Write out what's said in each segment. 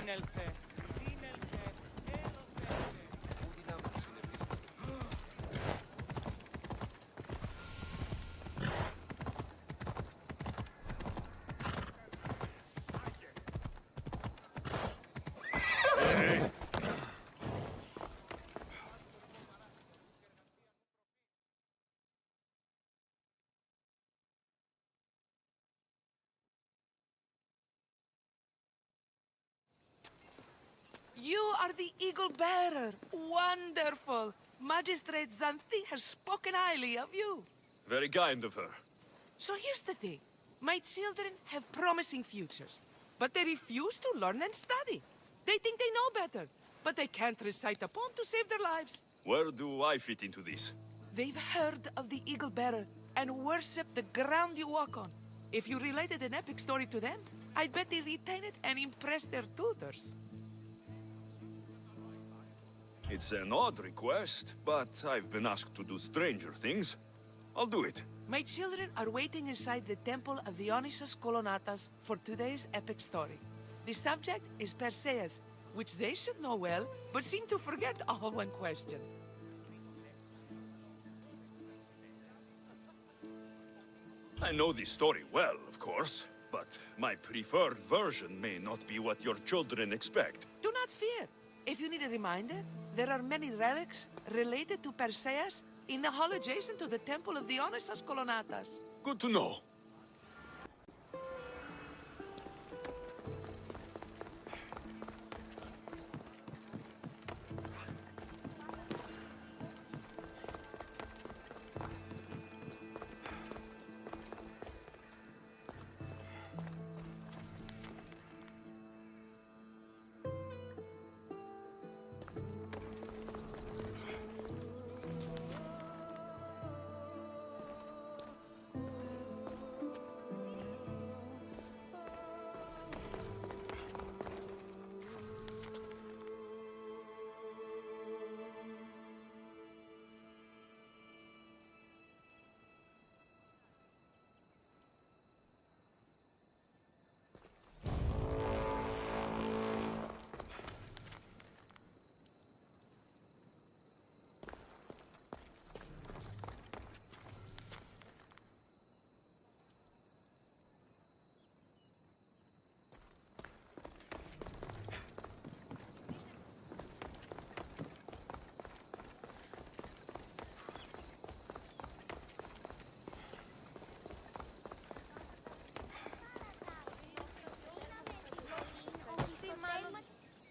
el G. Sin el G. You are the Eagle Bearer. Wonderful. Magistrate Xanthi has spoken highly of you. Very kind of her. So here's the thing. My children have promising futures, but they refuse to learn and study. They think they know better, but they can't recite a poem to save their lives. Where do I fit into this? They've heard of the Eagle Bearer and worship the ground you walk on. If you related an epic story to them, I'd bet they retain it and impress their tutors. It's an odd request, but I've been asked to do stranger things. I'll do it. My children are waiting inside the Temple of Dionysus Kolonatas for today's epic story. The subject is Perseus, which they should know well, but seem to forget all when questioned. I know the story well, of course, but my preferred version may not be what your children expect. Do not fear. If you need a reminder, there are many relics related to Perseus in the hall adjacent to the Temple of Dionysus Kolonatas. Good to know.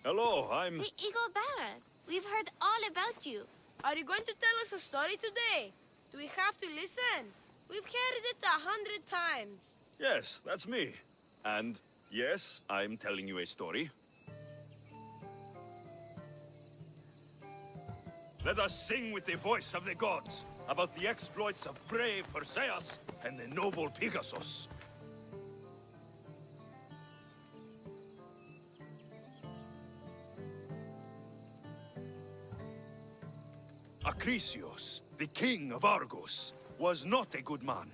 Hello, I'm... The Eagle Bearer. We've heard all about you. Are you going to tell us a story today? Do we have to listen? We've heard it 100 times. Yes, that's me. And yes, I'm telling you a story. Let us sing with the voice of the gods about the exploits of brave Perseus and the noble Pegasus. Acrisius, the king of Argos, was not a good man.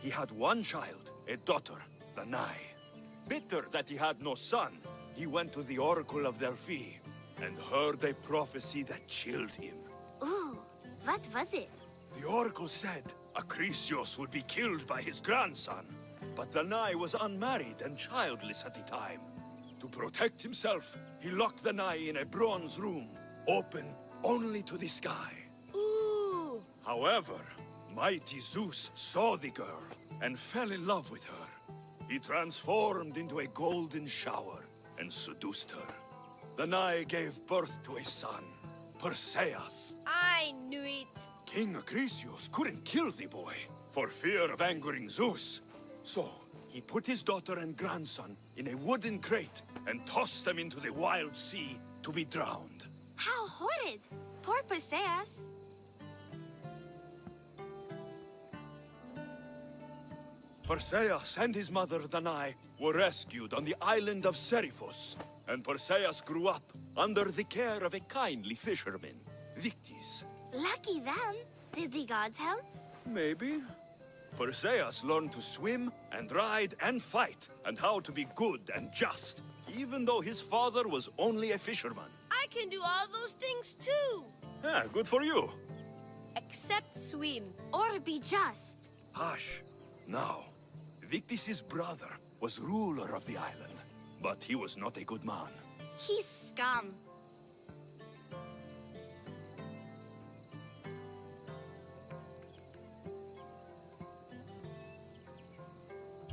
He had one child, a daughter, Danae. Bitter that he had no son, he went to the oracle of Delphi and heard a prophecy that chilled him. Ooh, what was it? The oracle said Acrisius would be killed by his grandson, but Danae was unmarried and childless at the time. To protect himself, he locked Danae in a bronze room, open only to the sky. Ooh! However, mighty Zeus saw the girl and fell in love with her. He transformed into a golden shower and seduced her. Danae gave birth to a son, Perseus. I knew it. King Acrisius couldn't kill the boy for fear of angering Zeus. So, he put his daughter and grandson in a wooden crate and tossed them into the wild sea to be drowned. How horrid! Poor Perseus. Perseus and his mother Danae were rescued on the island of Seriphos, and Perseus grew up under the care of a kindly fisherman, Victis. Lucky them. Did the gods help? Maybe. Perseus learned to swim and ride and fight, and how to be good and just, even though his father was only a fisherman. I can do all those things too. Yeah, good for you. Except swim. Or be just. Hush. Now, Victis' brother was ruler of the island, but he was not a good man. He's scum.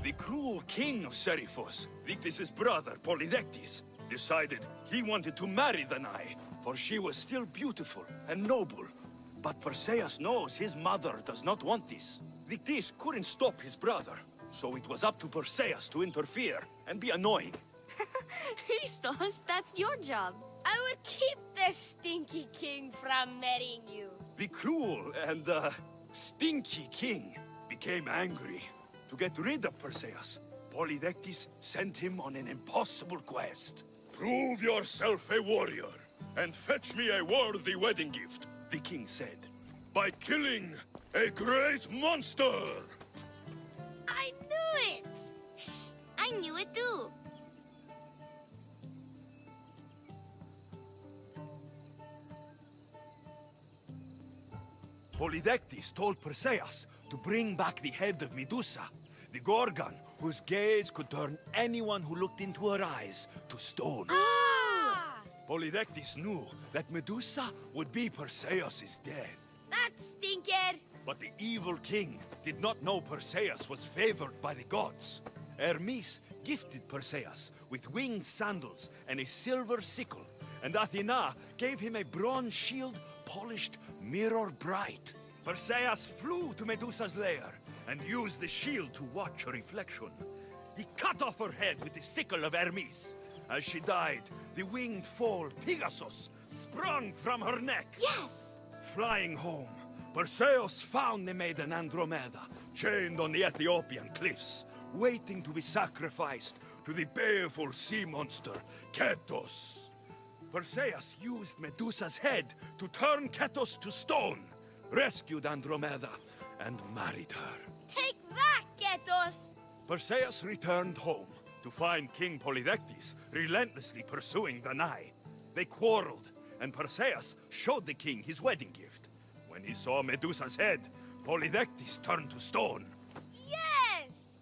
The cruel king of Seriphos, Victis' brother, Polydectes, decided he wanted to marry Danae, for she was still beautiful and noble. But Perseus knows his mother does not want this. Victis couldn't stop his brother, so it was up to Perseus to interfere and be annoying. Christos, that's your job. I will keep the stinky king from marrying you. The cruel and, stinky king became angry. To get rid of Perseus, Polydectes sent him on an impossible quest. Prove yourself a warrior, and fetch me a worthy wedding gift, the king said, by killing a great monster! I knew it! Shh, I knew it too. Polydectes told Perseus to bring back the head of Medusa, the Gorgon, whose gaze could turn anyone who looked into her eyes to stone. Ah! Polydectes knew that Medusa would be Perseus' death. That stinker! But the evil king did not know Perseus was favored by the gods. Hermes gifted Perseus with winged sandals and a silver sickle, and Athena gave him a bronze shield polished mirror bright. Perseus flew to Medusa's lair and used the shield to watch her reflection. He cut off her head with the sickle of Hermes. As she died, the winged foal Pegasus sprung from her neck. Yes! Flying home, Perseus found the maiden Andromeda, chained on the Ethiopian cliffs, waiting to be sacrificed to the baleful sea monster, Ketos. Perseus used Medusa's head to turn Ketos to stone, rescued Andromeda, and married her. Take that, Ketos! Perseus returned home to find King Polydectes relentlessly pursuing Danae. They quarreled, and Perseus showed the king his wedding gift. When he saw Medusa's head, Polydectes turned to stone. Yes!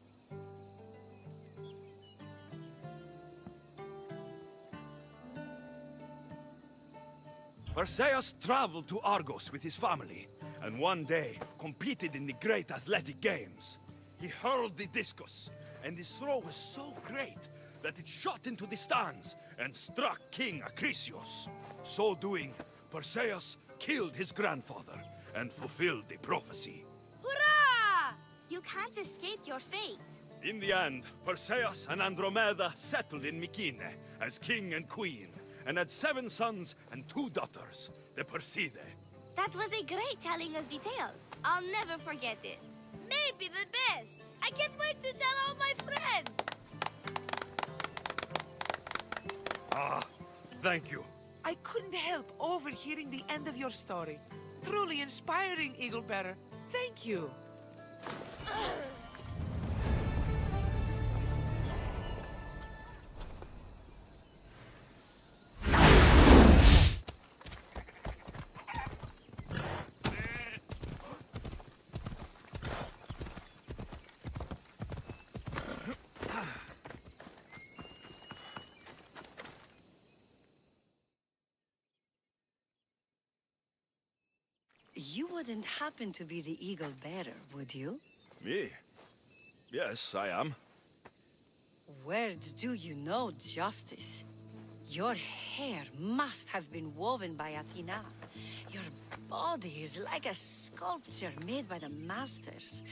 Perseus traveled to Argos with his family, and one day competed in the great athletic games. He hurled the discus, and his throw was so great that it shot into the stands and struck King Acrisius. So doing, Perseus killed his grandfather and fulfilled the prophecy. Hurrah! You can't escape your fate. In the end, Perseus and Andromeda settled in Mycenae as king and queen, and had 7 sons and 2 daughters, the Perseidae. That was a great telling of the tale. I'll never forget it. Maybe the best. I can't wait to tell all my friends. Ah, thank you. I couldn't help overhearing the end of your story. Truly inspiring, Eagle Bearer. Thank you. You wouldn't happen to be the Eagle Bearer, would you? Me? Yes, I am. Words do you know, Justice? Your hair must have been woven by Athena. Your body is like a sculpture made by the masters.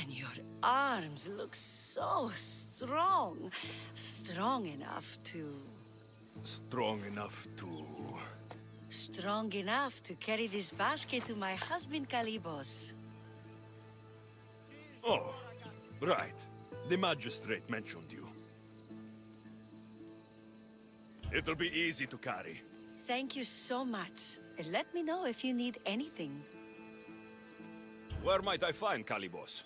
And your arms look so strong. Strong enough to carry this basket to my husband, Kalybos. Oh, right. The magistrate mentioned you. It'll be easy to carry. Thank you so much. Let me know if you need anything. Where might I find Kalybos?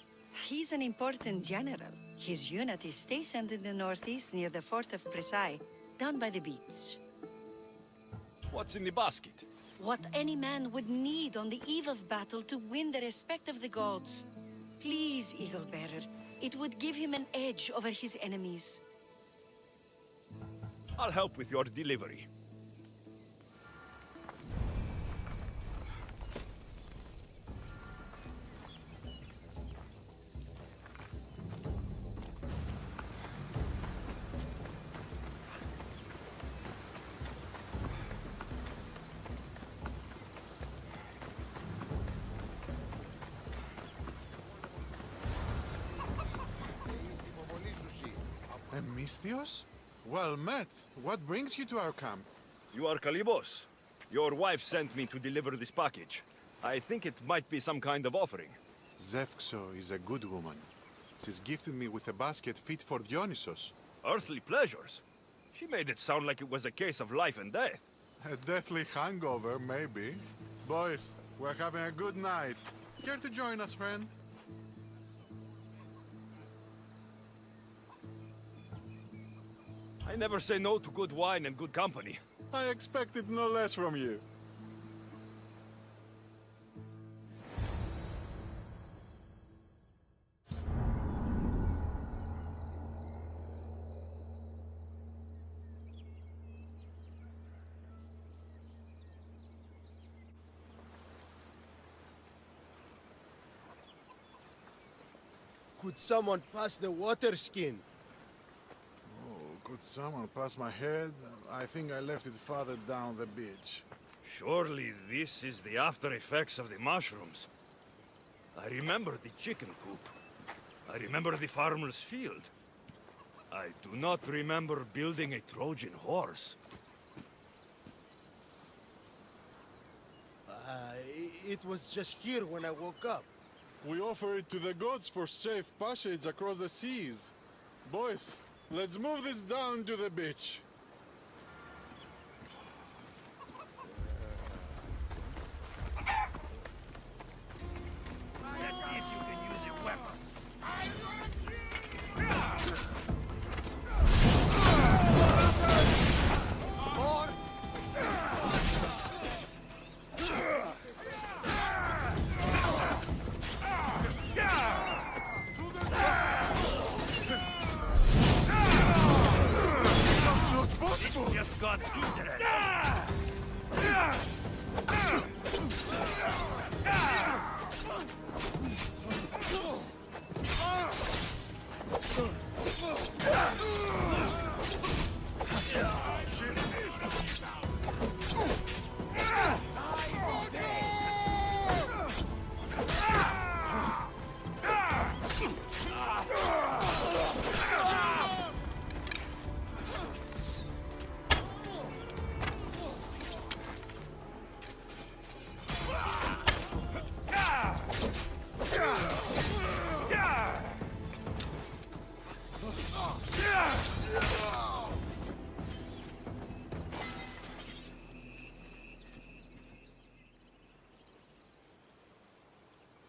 He's an important general. His unit is stationed in the northeast near the fort of Presai. down by the beach. What's in the basket? What any man would need on the eve of battle to win the respect of the gods. Please, Eagle Bearer. It would give him an edge over his enemies. I'll help with your delivery. Misthios? Well met. What brings you to our camp? You are Kalibos. Your wife sent me to deliver this package. I think it might be some kind of offering. Zevxo is a good woman. She's gifted me with a basket fit for Dionysos. Earthly pleasures? She made it sound like it was a case of life and death. A deathly hangover, maybe. Boys, we're having a good night. Care to join us, friend? I never say no to good wine and good company. I expected no less from you. Could someone pass the water skin? Could someone pass my head? I think I left it farther down the beach. Surely this is the after effects of the mushrooms. I remember the chicken coop. I remember the farmer's field. I do not remember building a Trojan horse. It was just here when I woke up. We offer it to the gods for safe passage across the seas. Boys, let's move this down to the beach. Let's see if you can use a weapon. Just got eaten.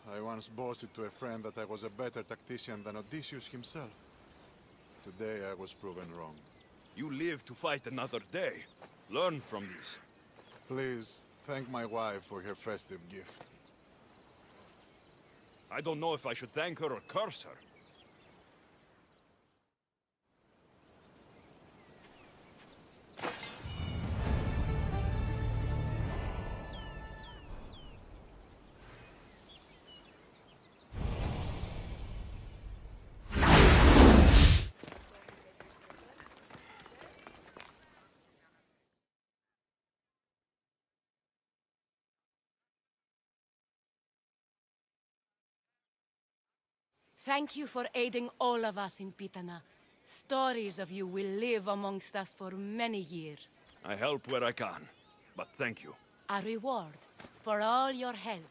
I once boasted to a friend that I was a better tactician than Odysseus himself. Today I was proven wrong. You live to fight another day. Learn from this. Please, thank my wife for her festive gift. I don't know if I should thank her or curse her. Thank you for aiding all of us in Pitana. Stories of you will live amongst us for many years. I help where I can, but thank you. A reward for all your help